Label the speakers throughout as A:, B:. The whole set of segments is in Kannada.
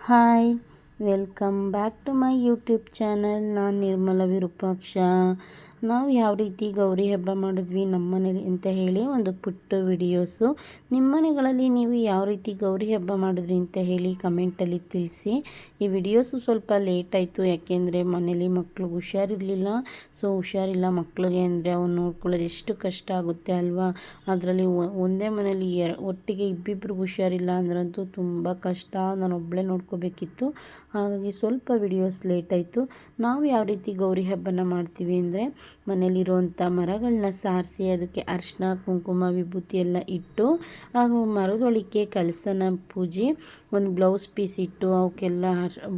A: Hi, welcome back to my YouTube channel. ನಾನು ನಿರ್ಮಲ ವಿರೂಪಾಕ್ಷ. ನಾವು ಯಾವ ರೀತಿ ಗೌರಿ ಹಬ್ಬ ಮಾಡಿದ್ವಿ ನಮ್ಮ ಮನೇಲಿ ಅಂತ ಹೇಳಿ ಒಂದು ಪುಟ್ಟ ವಿಡಿಯೋಸು. ನಿಮ್ಮ ಮನೆಗಳಲ್ಲಿ ನೀವು ಯಾವ ರೀತಿ ಗೌರಿ ಹಬ್ಬ ಮಾಡಿದ್ರಿ ಅಂತ ಹೇಳಿ ಕಮೆಂಟಲ್ಲಿ ತಿಳಿಸಿ. ಈ ವಿಡಿಯೋಸು ಸ್ವಲ್ಪ ಲೇಟ್ ಆಯಿತು, ಯಾಕೆಂದರೆ ಮನೇಲಿ ಮಕ್ಳಿಗೆ ಹುಷಾರಿರಲಿಲ್ಲ. ಸೊ ಹುಷಾರಿಲ್ಲ ಮಕ್ಕಳಿಗೆ ಅಂದರೆ ಅವ್ನು ನೋಡ್ಕೊಳ್ಳೋದು ಎಷ್ಟು ಕಷ್ಟ ಆಗುತ್ತೆ ಅಲ್ವಾ. ಅದರಲ್ಲಿ ಒಂದೇ ಮನೇಲಿ ಒಟ್ಟಿಗೆ ಇಬ್ಬಿಬ್ರಿಗೆ ಹುಷಾರಿಲ್ಲ ಅಂದ್ರಂತೂ ತುಂಬ ಕಷ್ಟ. ನಾನು ಒಬ್ಬಳೇ ನೋಡ್ಕೋಬೇಕಿತ್ತು, ಹಾಗಾಗಿ ಸ್ವಲ್ಪ ವಿಡಿಯೋಸ್ ಲೇಟ್ ಆಯಿತು. ನಾವು ಯಾವ ರೀತಿ ಗೌರಿ ಹಬ್ಬನ ಮಾಡ್ತೀವಿ ಅಂದರೆ, ಮನೇಲಿರುವಂಥ ಮರಗಳನ್ನ ಸಾರಿಸಿ ಅದಕ್ಕೆ ಅರಿಶಿನ ಕುಂಕುಮ ವಿಭೂತಿ ಎಲ್ಲ ಇಟ್ಟು, ಹಾಗೂ ಮರದೊಳಿಕೆ ಕಳಸನ ಪೂಜೆ, ಒಂದು ಬ್ಲೌಸ್ ಪೀಸ್ ಇಟ್ಟು ಅವಕ್ಕೆಲ್ಲ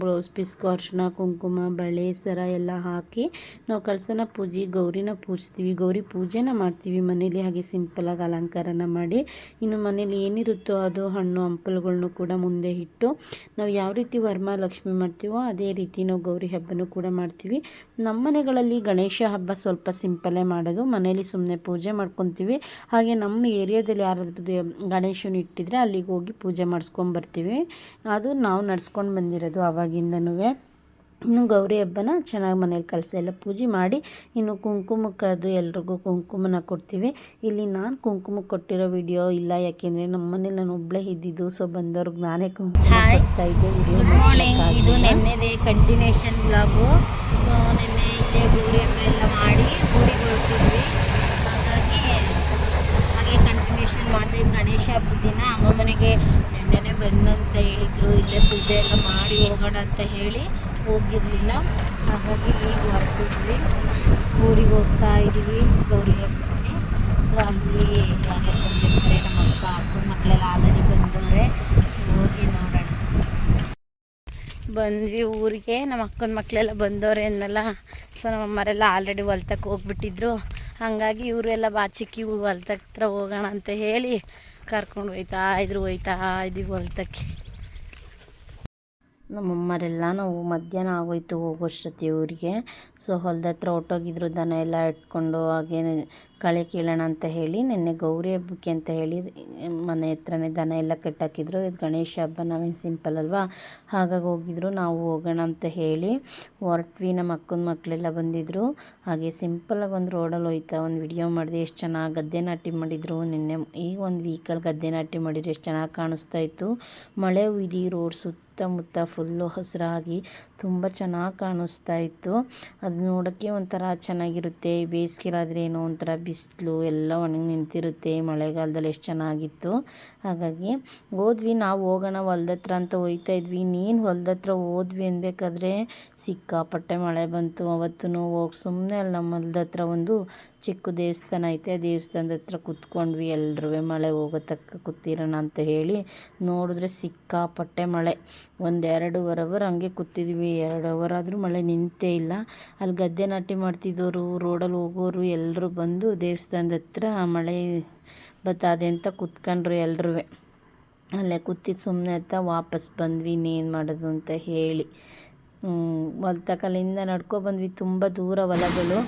A: ಬ್ಲೌಸ್ ಪೀಸ್ಗೂ ಅರಿಶಿನ ಕುಂಕುಮ ಬಳೆ ಸರ ಎಲ್ಲ ಹಾಕಿ ನಾವು ಕಳಸನ ಪೂಜೆ ಗೌರಿನ ಪೂಜಿಸ್ತೀವಿ. ಗೌರಿ ಪೂಜೆನ ಮಾಡ್ತೀವಿ ಮನೇಲಿ, ಹಾಗೆ ಸಿಂಪಲಾಗಿ ಅಲಂಕಾರನ ಮಾಡಿ. ಇನ್ನು ಮನೇಲಿ ಏನಿರುತ್ತೋ ಅದು ಹಣ್ಣು ಹಂಪಲುಗಳನ್ನು ಕೂಡ ಮುಂದೆ ಇಟ್ಟು ನಾವು ಯಾವ ರೀತಿ ವರಮಹಾಲಕ್ಷ್ಮಿ ಮಾಡ್ತೀವೋ ಅದೇ ರೀತಿ ನಾವು ಗೌರಿ ಹಬ್ಬನೂ ಕೂಡ ಮಾಡ್ತೀವಿ. ನಮ್ಮ ಮನೆಗಳಲ್ಲಿ ಗಣೇಶ ಹಬ್ಬ ಸ್ವಲ್ಪ ಸಿಂಪಲ್ಲೇ ಮಾಡೋದು, ಮನೇಲಿ ಸುಮ್ಮನೆ ಪೂಜೆ ಮಾಡ್ಕೊತೀವಿ. ಹಾಗೆ ನಮ್ಮ ಏರಿಯಾದಲ್ಲಿ ಯಾರಾದ್ರೂ ಗಣೇಶನ ಇಟ್ಟಿದ್ರೆ ಅಲ್ಲಿಗೆ ಹೋಗಿ ಪೂಜೆ ಮಾಡಿಸ್ಕೊಂಬರ್ತೀವಿ. ಅದು ನಾವು ನಡ್ಸ್ಕೊಂಡು ಬಂದಿರೋದು ಆವಾಗಿಂದನೂ. ಇನ್ನು ಗೌರಿ ಹಬ್ಬನ ಚೆನ್ನಾಗಿ ಮನೇಲಿ ಕಳಸ ಎಲ್ಲ ಪೂಜೆ ಮಾಡಿ, ಇನ್ನು ಕುಂಕುಮಕ್ಕೆ ಅದು ಎಲ್ರಿಗೂ ಕುಂಕುಮನ ಕೊಡ್ತೀವಿ. ಇಲ್ಲಿ ನಾನು ಕುಂಕುಮಕ್ಕೆ ಕೊಟ್ಟಿರೋ ವಿಡಿಯೋ ಇಲ್ಲ, ಯಾಕೆಂದರೆ ನಮ್ಮ ಮನೇಲಿ ನಾನು ಒಬ್ಬಳೇ ಇದ್ದಿದ್ದು. ಸೊ ಬಂದವ್ರಿಗೆ ನಾನೇ ಕುಂಕುಮ ಕೊಡ್ತಾ ಇದ್ದೆ. ವಿಡಿಯೋ
B: ಇದು ನೆನ್ನೆದೇ ಕಂಟಿನ್ಯೂಷನ್ ಬ್ಲಾಗು. ಸೊ ನೆನ್ನೆ ಇಲ್ಲೇ ಗೌರಿ ಹಬ್ಬ ಎಲ್ಲ ಮಾಡಿ ಊರಿಗೆ ಹೊರಟಿದ್ವಿ. ಹಾಗೆ ಕಂಟಿನ್ಯೂಷನ್ ಮಾಡಿದೆ. ಗಣೇಶ ಹಬ್ಬದ ದಿನ ಅಮ್ಮ ಮನೆಗೆ ನೆನ್ನೆನೇ ಬಂದಂತ ಹೇಳಿದರು, ಇಲ್ಲೇ ಪೂಜೆ ಎಲ್ಲ ಮಾಡಿ ಹೋಗೋಣ ಅಂತ ಹೇಳಿ ಹೋಗಿರಲಿಲ್ಲ. ಹಾಗಾಗಿ ಈಗ ಹೊರಟಿದ್ವಿ, ಊರಿಗೆ ಹೋಗ್ತಾ ಇದ್ದೀವಿ ಗೌರಿ ಹಬ್ಬಕ್ಕೆ. ಸೊ ಅಲ್ಲಿ ಯಾರ್ಯಾರು ಬಂದಿರ್ತಾರೆ, ನಮ್ಮ ಅಕ್ಕನ ಮಕ್ಕಳೆಲ್ಲ ಆಲ್ರೆಡಿ ಬಂದವ್ರೆ. ಸೊ ಹೋಗಿ ನೋಡೋಣ. ಬಂದ್ವಿ ಊರಿಗೆ, ನಮ್ಮ ಅಕ್ಕನ ಮಕ್ಕಳೆಲ್ಲ ಬಂದವ್ರೆ ಅನ್ನಲ್ಲ. ಸೊ ನಮ್ಮ ಅಮ್ಮರೆಲ್ಲ ಆಲ್ರೆಡಿ ಹೊಲ್ತಕ್ಕೆ ಹೋಗ್ಬಿಟ್ಟಿದ್ರು. ಹಾಗಾಗಿ ಇವರೆಲ್ಲ ಬಾಚಿಕ್ಕಿ ಹೊಲ್ತಕ್ಕೆ ಹತ್ರ ಹೋಗೋಣ ಅಂತ ಹೇಳಿ ಕರ್ಕೊಂಡು ಹೋಯ್ತಾ ಇದ್ದೀವಿ ಹೊಲ್ತಕ್ಕೆ.
A: ನಮ್ಮಮ್ಮರೆಲ್ಲ ನಾವು ಮಧ್ಯಾಹ್ನ ಆಗೋಯ್ತು ಹೋಗೋಷ್ಟೊತ್ತಿ ಊರಿಗೆ. ಸೊ ಹೊಲ್ದ ಹತ್ರ ಹೊಟ್ಟೋಗಿದ್ರು, ದನ ಎಲ್ಲ ಇಟ್ಕೊಂಡು. ಹಾಗೇ ಕಳೆ ಕೀಳೋಣ ಅಂತ ಹೇಳಿ ನಿನ್ನೆ ಗೌರಿ ಹಬ್ಬಕ್ಕೆ ಅಂತ ಹೇಳಿ ಮನೆ ಹತ್ರನೇ ದನ ಎಲ್ಲ ಕಟ್ಟಾಕಿದ್ರು. ಇದು ಗಣೇಶ ಹಬ್ಬ, ನಾವೇನು ಸಿಂಪಲ್ ಅಲ್ವಾ, ಹಾಗಾಗಿ ಹೋಗಿದ್ರು. ನಾವು ಹೋಗೋಣ ಅಂತ ಹೇಳಿ ಹೊರಟ್ವಿ. ನಮ್ಮ ಅಕ್ಕನ ಮಕ್ಕಳೆಲ್ಲ ಬಂದಿದ್ದರು. ಹಾಗೆ ಸಿಂಪಲಾಗಿ ಒಂದು ರೋಡಲ್ಲಿ ಹೋಯ್ತಾ ಒಂದು ವಿಡಿಯೋ ಮಾಡಿದೆ. ಎಷ್ಟು ಚೆನ್ನಾಗಿ ಗದ್ದೆ ನಾಟಿ ಮಾಡಿದರು ನಿನ್ನೆ. ಈಗ ಒಂದು ವೀಕಲ್ಲಿ ಗದ್ದೆ ನಾಟಿ ಮಾಡಿದ್ರು, ಎಷ್ಟು ಚೆನ್ನಾಗಿ ಕಾಣಿಸ್ತಾ ಇತ್ತು. ಮಳೆ ಹುಯ್ದು ರೋಡ್ ಸುತ್ತಮುತ್ತ ಫುಲ್ಲು ಹಸಿರಾಗಿ ತುಂಬ ಚೆನ್ನಾಗಿ ಕಾಣಿಸ್ತಾ ಇತ್ತು. ಅದು ನೋಡೋಕ್ಕೆ ಒಂಥರ ಚೆನ್ನಾಗಿರುತ್ತೆ. ಬೇಸಿಗೆಲಾದರೆ ಏನೋ ಒಂಥರ ಬಿಸಿಲು ಎಲ್ಲ ಒಣಗಿ ನಿಂತಿರುತ್ತೆ. ಮಳೆಗಾಲದಲ್ಲಿ ಎಷ್ಟು ಚೆನ್ನಾಗಿತ್ತು. ಹಾಗಾಗಿ ಹೋದ್ವಿ. ನಾವು ಹೋಗೋಣ ಹೊಲ್ದ ಹತ್ರ ಅಂತ ಹೋಗ್ತಾ ಇದ್ವಿ. ಇನ್ನೇನು ಹೊಲ್ದ ಹತ್ರ ಹೋದ್ವಿ ಅನ್ಬೇಕಾದ್ರೆ ಸಿಕ್ಕಾಪಟ್ಟೆ ಮಳೆ ಬಂತು. ಅವತ್ತೂ ಹೋಗಿ ಸುಮ್ಮನೆ ಅಲ್ಲಿ ನಮ್ಮ ಹೊಲ್ದ ಹತ್ರ ಒಂದು ಚಿಕ್ಕ ದೇವಸ್ಥಾನ ಐತೆ, ಆ ದೇವಸ್ಥಾನದ ಹತ್ರ ಕೂತ್ಕೊಂಡ್ವಿ. ಎಲ್ಲರೂ ಮಳೆ ಹೋಗೋ ತಕ್ಕ ಕೂತಿರೋಣ ಅಂತ ಹೇಳಿ ನೋಡಿದ್ರೆ ಸಿಕ್ಕಾಪಟ್ಟೆ ಮಳೆ. ಒಂದು 2.5 ಅವರ್ ಹಂಗೆ ಕೂತಿದ್ವಿ. 2 ಅವರ್ ಆದರೂ ಮಳೆ ನಿಂತೇ ಇಲ್ಲ. ಅಲ್ಲಿ ಗದ್ದೆ ನಾಟಿ ಮಾಡ್ತಿದ್ದವರು, ರೋಡಲ್ಲಿ ಹೋಗೋರು ಎಲ್ಲರೂ ಬಂದು ದೇವಸ್ಥಾನದ ಹತ್ರ ಮಳೆ ಬತ್ತದೆ ಅಂತ ಕೂತ್ಕೊಂಡ್ರು ಎಲ್ಲರೂ. ಅಲ್ಲೇ ಕೂತಿದ್ದು ಸುಮ್ಮನೆ ಅಂತ ವಾಪಸ್ ಬಂದ್ವಿ. ಇನ್ನೇನು ಮಾಡೋದು ಅಂತ ಹೇಳಿ ಹೊಲ್ತಕಲ್ಲಿಂದ ನಡ್ಕೊಬಂದ್ವಿ. ತುಂಬ ದೂರ ಹೊಲಗಳು,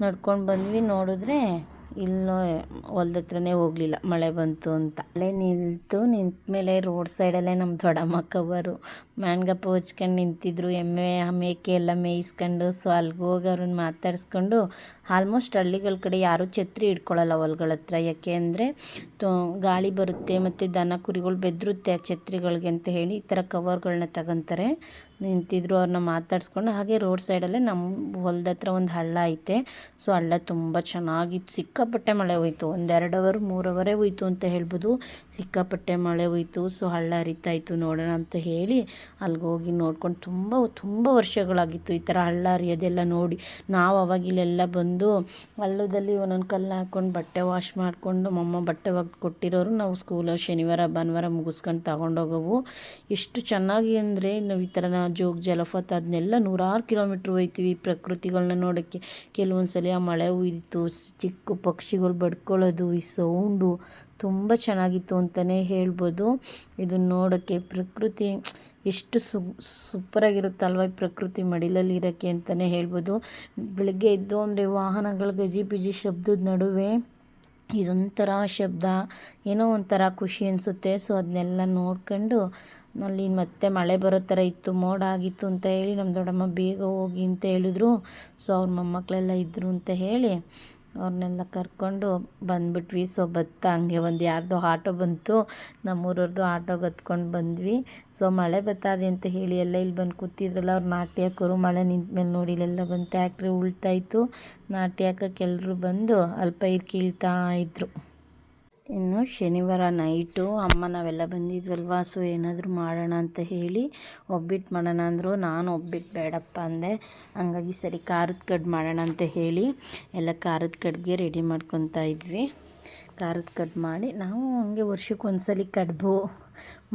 A: ನಡ್ಕೊಂಡು ಬಂದ್ವಿ. ನೋಡಿದ್ರೆ ಇಲ್ಲೋ ಹೊಲ್ದ ಹತ್ರನೇ ಹೋಗಲಿಲ್ಲ, ಮಳೆ ಬಂತು ಅಂತ. ಮಳೆ ನಿಂತ ಮೇಲೆ ರೋಡ್ ಸೈಡಲ್ಲೇ ನಮ್ಮ ದೊಡ್ಡಮ್ಮ ಕವರು ಮ್ಯಾನ್ಗಪ್ಪ ಹೊಚ್ಕೊಂಡು ನಿಂತಿದ್ರು. ಎಮ್ಮೆ ಮೇಕೆ ಎಲ್ಲ ಮೇಯಿಸ್ಕೊಂಡು. ಸೊ ಅಲ್ಲಿಗೆ ಹೋಗಿ ಅವ್ರನ್ನ ಮಾತಾಡಿಸ್ಕೊಂಡು, ಆಲ್ಮೋಸ್ಟ್ ಹಳ್ಳಿಗಳ ಕಡೆ ಯಾರೂ ಛತ್ರಿ ಇಟ್ಕೊಳ್ಳಲ್ಲ ಹೊಲ್ಗಳ ಹತ್ರ, ಯಾಕೆ ಅಂದರೆ ಗಾಳಿ ಬರುತ್ತೆ ಮತ್ತು ದನ ಕುರಿಗಳು ಬೆದರುತ್ತೆ ಆ ಛತ್ರಿಗಳಿಗೆ ಅಂತ ಹೇಳಿ ಈ ಥರ ಕವರ್ಗಳನ್ನ ತಗೊತಾರೆ. ನಿಂತಿದ್ರು, ಅವ್ರನ್ನ ಮಾತಾಡಿಸ್ಕೊಂಡು. ಹಾಗೆ ರೋಡ್ ಸೈಡಲ್ಲೇ ನಮ್ಮ ಹೊಲ್ದ ಹತ್ರ ಒಂದು ಹಳ್ಳ ಐತೆ. ಸೊ ಹಳ್ಳ ತುಂಬ ಚೆನ್ನಾಗಿತ್ತು. ಸಿಕ್ಕಾಪಟ್ಟೆ ಮಳೆ ಹೋಯ್ತು. 1-2 ಅವರ್ 3 ಅವರೇ ಹೋಯ್ತು ಅಂತ ಹೇಳ್ಬೋದು. ಸಿಕ್ಕಾಪಟ್ಟೆ ಮಳೆ ಹೋಯ್ತು. ಸೊ ಹಳ್ಳ ಹರಿತಾಯಿತ್ತು, ನೋಡೋಣ ಅಂತ ಹೇಳಿ ಅಲ್ಲಿಗೆ ಹೋಗಿ ನೋಡ್ಕೊಂಡು ತುಂಬ ವರ್ಷಗಳಾಗಿತ್ತು ಈ ಥರ ಹಳ್ಳ ಹರಿಯೋದೆಲ್ಲ ನೋಡಿ. ನಾವು ಅವಾಗಿಲ್ಲೆಲ್ಲ ಬಂದು ಹಳ್ಳದಲ್ಲಿ ಒಂದೊಂದು ಕಲ್ಲು ಹಾಕ್ಕೊಂಡು ಬಟ್ಟೆ ವಾಶ್ ಮಾಡಿಕೊಂಡು, ಮಮ್ಮ ಬಟ್ಟೆ ಒಗ್ದು ಕೊಟ್ಟಿರೋರು ನಾವು ಸ್ಕೂಲಲ್ಲಿ ಶನಿವಾರ ಭಾನುವಾರ ಮುಗಿಸ್ಕೊಂಡು ತಗೊಂಡೋಗವು. ಎಷ್ಟು ಚೆನ್ನಾಗಿ ಅಂದರೆ ನಾವು ಈ ಥರ ಜೋಗ ಜಲಪಾತ ಅದನ್ನೆಲ್ಲ 100 ಕಿಲೋಮೀಟ್ರ್ ಹೋಗ್ತೀವಿ ಪ್ರಕೃತಿಗಳನ್ನ ನೋಡೋಕ್ಕೆ. ಕೆಲವೊಂದು ಸಲ ಆ ಮಳೆ ಹುಯ್ದಿತ್ತು, ಚಿಕ್ಕ ಪಕ್ಷಿಗಳು ಬಡ್ಕೊಳ್ಳೋದು, ಈ ಸೌಂಡು ತುಂಬ ಚೆನ್ನಾಗಿತ್ತು ಅಂತಲೇ ಹೇಳ್ಬೋದು. ಇದನ್ನು ನೋಡೋಕ್ಕೆ ಪ್ರಕೃತಿ ಎಷ್ಟು ಸೂಪರಾಗಿರುತ್ತಲ್ವ, ಈ ಪ್ರಕೃತಿ ಮಡಿಲಲ್ಲಿ ಇರೋಕ್ಕೆ ಅಂತಲೇ ಹೇಳ್ಬೋದು. ಬೆಳಗ್ಗೆ ಎದ್ದು ಅಂದರೆ ವಾಹನಗಳ ಗಜಿಬಿಜಿ ಶಬ್ದದ ನಡುವೆ ಇದೊಂಥರ ಶಬ್ದ, ಏನೋ ಒಂಥರ ಖುಷಿ ಅನಿಸುತ್ತೆ. ಸೊ ಅದನ್ನೆಲ್ಲ ನೋಡ್ಕೊಂಡು ಅಲ್ಲಿ ಮತ್ತೆ ಮಳೆ ಬರೋ ಥರ ಇತ್ತು, ಮೋಡ ಆಗಿತ್ತು ಅಂತ ಹೇಳಿ ನಮ್ಮ ದೊಡ್ಡಮ್ಮ ಬೇಗ ಹೋಗಿ ಅಂತ ಹೇಳಿದ್ರು. ಸೊ ಅವ್ರ ಮೊಮ್ಮಕ್ಕಳೆಲ್ಲ ಇದ್ದರು ಅಂತ ಹೇಳಿ ಅವ್ರನ್ನೆಲ್ಲ ಕರ್ಕೊಂಡು ಬಂದ್ಬಿಟ್ವಿ. ಸೊ ಹಂಗೆ ಒಂದು ಯಾರ್ದೋ ಆಟೋ ಬಂತು, ನಮ್ಮೂರವ್ರದ್ದು ಆಟೋಗೆ ಹತ್ಕೊಂಡು ಬಂದ್ವಿ. ಸೊ ಮಳೆ ಬತ್ತಾದೆ ಅಂತ ಹೇಳಿ ಎಲ್ಲ ಇಲ್ಲಿ ಬಂದು ಕೂತಿದ್ರಲ್ಲ ಅವ್ರು ನಾಟಿ ಹಾಕೋರು. ಮಳೆ ನಿಂತ ಮೇಲೆ ನೋಡಿ ಇಲ್ಲೆಲ್ಲ ಬಂದು ಟ್ಯಾಕ್ಟ್ರಿ ಉಳ್ತಾಯಿತ್ತು, ನಾಟಿ ಹಾಕೋಕ್ಕೆ ಎಲ್ಲರೂ ಬಂದು ಅಲ್ಲಿ ಪೈರು ಕೀಳ್ತಾ ಇದ್ರು. ಇನ್ನು ಶನಿವಾರ ನೈಟು ಅಮ್ಮ ನಾವೆಲ್ಲ ಬಂದಿದ್ವಲ್ವ, ಸೊ ಏನಾದರೂ ಮಾಡೋಣ ಅಂತ ಹೇಳಿ ಒಬ್ಬಿಟ್ಟು ಮಾಡೋಣ ಅಂದರು. ನಾನು ಒಬ್ಬಿಟ್ಟು ಬೇಡಪ್ಪ ಅಂದೆ. ಹಂಗಾಗಿ ಸರಿ ಖಾರದ ಕಡ್ಬು ಮಾಡೋಣ ಅಂತ ಹೇಳಿ ಎಲ್ಲ ಖಾರದ ಕಡ್ಬಿಗೆ ರೆಡಿ ಮಾಡ್ಕೊತಾ ಇದ್ವಿ. ಖಾರದ ಕಡ್ಬು ಮಾಡಿ ನಾವು ಹಂಗೆ ವರ್ಷಕ್ಕೆ ಒಂದ್ಸಲ ಕಡುಬು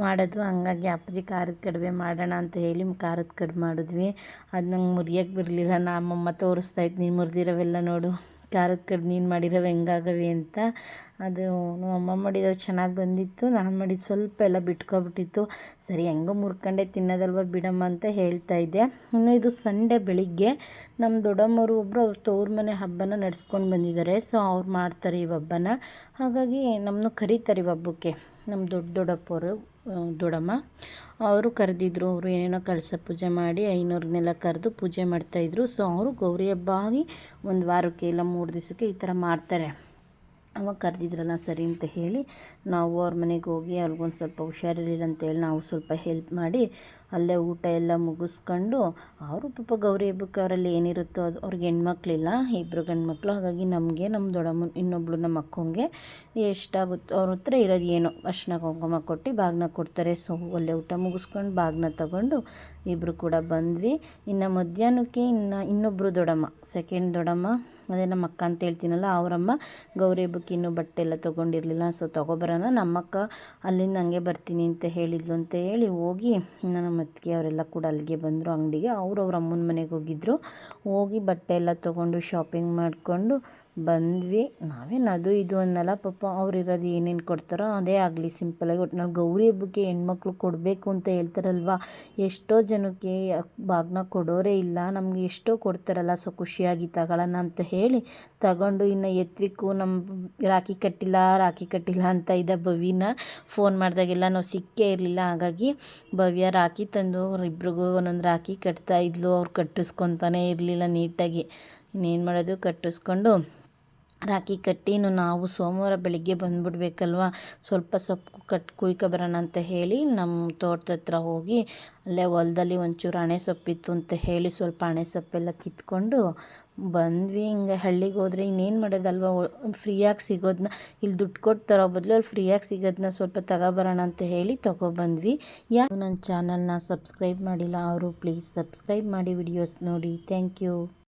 A: ಮಾಡೋದು. ಹಂಗಾಗಿ ಅಪ್ಪಾಜಿ ಖಾರದ ಕಡುಬೆ ಮಾಡೋಣ ಅಂತ ಹೇಳಿ ಖಾರದ ಕಡುಬು ಮಾಡಿದ್ವಿ. ಅದು ನಂಗೆ ಮುರಿಯೋಕ್ಕೆ ಬರಲಿಲ್ಲ. ನಮ್ಮಮ್ಮ ತೋರಿಸ್ತಾಯಿತ್ತು, ನೀನು ಮುರಿದಿರೋವೆಲ್ಲ ನೋಡು, ಖಾರದ ಕಡುಬು ನೀನು ಮಾಡಿರೋವು ಹೆಂಗಾಗವೆ ಅಂತ. ಅದು ನಮ್ಮಮ್ಮ ಮಾಡಿದವು ಚೆನ್ನಾಗಿ ಬಂದಿತ್ತು, ನಾನು ಮಾಡಿದ್ದು ಸ್ವಲ್ಪ ಎಲ್ಲ ಬಿಟ್ಕೊಬಿಟ್ಟಿತ್ತು. ಸರಿ ಹೆಂಗೋ ಮುರ್ಕೊಂಡೆ ತಿನ್ನೋದಲ್ವ ಬಿಡಮ್ಮ ಅಂತ ಹೇಳ್ತಾಯಿದ್ದೆ. ಇನ್ನು ಇದು ಸಂಡೇ ಬೆಳಿಗ್ಗೆ ನಮ್ಮ ದೊಡ್ಡಮ್ಮವರು ಒಬ್ಬರು ಅವ್ರ ತವ್ರ ಮನೆ ಹಬ್ಬನ ನಡೆಸ್ಕೊಂಡು ಬಂದಿದ್ದಾರೆ. ಸೊ ಅವ್ರು ಮಾಡ್ತಾರೆ ಈ ಹಬ್ಬನ. ಹಾಗಾಗಿ ನಮ್ಮನ್ನು ಕರೀತಾರೆ ಈ ಹಬ್ಬಕ್ಕೆ. ನಮ್ಮ ದೊಡ್ಡಪ್ಪವರು ದೊಡ್ಡಮ್ಮ ಅವರು ಕರೆದಿದ್ರು. ಅವರು ಏನೇನೋ ಕಳಸ ಪೂಜೆ ಮಾಡಿ ಐನೂರನ್ನೆಲ್ಲ ಕರೆದು ಪೂಜೆ ಮಾಡ್ತಾಯಿದ್ರು. ಸೊ ಅವರು ಗೌರಿ ಹಬ್ಬ ಆಗಿ ಒಂದು ವಾರಕ್ಕೆ ಇಲ್ಲ 3 ದಿವಸಕ್ಕೆ ಈ ಥರ ಮಾಡ್ತಾರೆ. ಅವಾಗ ಕರೆದಿದ್ರಲ್ಲ ಸರಿ ಅಂತ ಹೇಳಿ ನಾವು ಅವ್ರ ಮನೆಗೆ ಹೋಗಿ ಅವ್ರಿಗೊಂದು ಸ್ವಲ್ಪ ಹುಷಾರಿರಲಿಲ್ಲ ಅಂತೇಳಿ ನಾವು ಸ್ವಲ್ಪ ಹೆಲ್ಪ್ ಮಾಡಿ ಅಲ್ಲೇ ಊಟ ಎಲ್ಲ ಮುಗಿಸ್ಕೊಂಡು, ಅವರು ಪಾಪ ಗೌರಿ ಹಬ್ಬಕ್ಕೆ ಅವರಲ್ಲಿ ಏನಿರುತ್ತೋ ಅದು, ಅವ್ರಿಗೆ ಹೆಣ್ಮಕ್ಳಿಲ್ಲ, 2 ಗಂಡು ಮಕ್ಕಳು. ಹಾಗಾಗಿ ನಮಗೆ ನಮ್ಮ ದೊಡ್ಡಮ್ಮ ಇನ್ನೊಬ್ಳು ನಮ್ಮ ಅಕ್ಕಂಗೆ ಎಷ್ಟಾಗುತ್ತೋ ಅವ್ರ ಹತ್ರ ಇರೋದು ಏನೋ ಅರ್ಶಿನ ಕುಂಕುಮ ಕೊಟ್ಟು ಬಾಗಿನ ಕೊಡ್ತಾರೆ. ಸೊ ಒಳ್ಳೆ ಊಟ ಮುಗಿಸ್ಕೊಂಡು ಬಾಗಿನ ತಗೊಂಡು ಇಬ್ಬರು ಕೂಡ ಬಂದ್ವಿ. ಇನ್ನು ಮಧ್ಯಾಹ್ನಕ್ಕೆ ಇನ್ನೊಬ್ಬರು ದೊಡ್ಡಮ್ಮ, ಸೆಕೆಂಡ್ ದೊಡ್ಡಮ್ಮ, ಅದೇ ನಮ್ಮ ಅಕ್ಕ ಅಂತ ಹೇಳ್ತೀನಲ್ಲ, ಅವರಮ್ಮ ಗೌರಿ ಹಬ್ಬಕ್ಕೆ ಇನ್ನೂ ಬಟ್ಟೆ ಎಲ್ಲ ತೊಗೊಂಡಿರಲಿಲ್ಲ. ಸೊ ತೊಗೊಬರೋಣ, ನಮ್ಮಕ್ಕ ಅಲ್ಲಿಂದ ಹಂಗೆ ಬರ್ತೀನಿ ಅಂತ ಹೇಳಿದ್ಲು ಅಂತ ಹೇಳಿ ಹೋಗಿ ನಮ್ಮ ಅತ್ತಿಗೆ ಅವರೆಲ್ಲ ಕೂಡ ಅಲ್ಲಿಗೆ ಬಂದರು ಅಂಗಡಿಗೆ. ಅವ್ರ ಅಮ್ಮನ ಮನೆಗೆ ಹೋಗಿದ್ದರು. ಹೋಗಿ ಬಟ್ಟೆ ಎಲ್ಲ ತೊಗೊಂಡು ಶಾಪಿಂಗ್ ಮಾಡಿಕೊಂಡು ಬಂದ್ವಿ. ನಾವೇನು ಅದು ಇದು ಅನ್ನಲ್ಲ, ಪಾಪ ಅವ್ರು ಇರೋದು ಏನೇನು ಕೊಡ್ತಾರೋ ಅದೇ ಆಗಲಿ ಸಿಂಪಲಾಗಿ. ಒಟ್ಟಿನಲ್ಲಿ ಗೌರಿ ಹಬ್ಬಕ್ಕೆ ಹೆಣ್ಮಕ್ಳು ಕೊಡಬೇಕು ಅಂತ ಹೇಳ್ತಾರಲ್ವ, ಎಷ್ಟೋ ಜನಕ್ಕೆ ಬಾಗ್ನ ಕೊಡೋರೇ ಇಲ್ಲ, ನಮಗೆ ಎಷ್ಟೋ ಕೊಡ್ತಾರಲ್ಲ. ಸೊ ಖುಷಿಯಾಗಿ ತಗೊಳ್ಳೋಣ ಅಂತ ಹೇಳಿ ತಗೊಂಡು, ಇನ್ನು ಎತ್ವಿಕ್ಕು ನಮ್ಮ ರಾಖಿ ಕಟ್ಟಿಲ್ಲ ಅಂತ ಇದ್ದ ಭವಿನ ಫೋನ್ ಮಾಡಿದಾಗೆಲ್ಲ ನಾವು ಸಿಕ್ಕೇ ಇರಲಿಲ್ಲ. ಹಾಗಾಗಿ ಭವ್ಯ ರಾಖಿ ತಂದು ಅವ್ರಿಬ್ರಿಗೂ ಒಂದೊಂದು ರಾಖಿ ಕಟ್ತಾಯಿದ್ಲು. ಅವ್ರು ಕಟ್ಟಿಸ್ಕೊತಾನೇ ಇರಲಿಲ್ಲ ನೀಟಾಗಿ. ಇನ್ನೇನು ಮಾಡೋದು, ಕಟ್ಟಿಸ್ಕೊಂಡು ರಾಖಿ ಕಟ್ಟಿ ನಾವು ಸೋಮವಾರ ಬೆಳಿಗ್ಗೆ ಬಂದುಬಿಡ್ಬೇಕಲ್ವ, ಸ್ವಲ್ಪ ಸೊಪ್ಪು ಕುಯ್ಕೊಬರೋಣ ಅಂತ ಹೇಳಿ ನಮ್ಮ ತೋಟದ ಹತ್ರ ಹೋಗಿ ಅಲ್ಲೇ ಹೊಲದಲ್ಲಿ ಒಂಚೂರು ಹಣೆ ಸೊಪ್ಪಿತ್ತು ಅಂತ ಹೇಳಿ ಸ್ವಲ್ಪ ಹಣೆ ಸೊಪ್ಪೆಲ್ಲ ಕಿತ್ಕೊಂಡು ಬಂದ್ವಿ. ಹಿಂಗೆ ಹಳ್ಳಿಗೆ ಹೋದರೆ ಇನ್ನೇನು ಮಾಡೋದಲ್ವ, ಫ್ರೀಯಾಗಿ ಸಿಗೋದನ್ನ ಇಲ್ಲಿ ದುಡ್ಡು ಕೊಟ್ಟು ತರೋ ಬದಲು ಅಲ್ಲಿ ಫ್ರೀಯಾಗಿ ಸಿಗೋದನ್ನ ಸ್ವಲ್ಪ ತಗೊಬರೋಣ ಅಂತ ಹೇಳಿ ತೊಗೊಬಂದ್ವಿ. ನನ್ನ ಚಾನಲ್ನ ಸಬ್ಸ್ಕ್ರೈಬ್ ಮಾಡಿಲ್ಲ ಅವರು ಪ್ಲೀಸ್ ಸಬ್ಸ್ಕ್ರೈಬ್ ಮಾಡಿ ವಿಡಿಯೋಸ್ ನೋಡಿ. Thank you.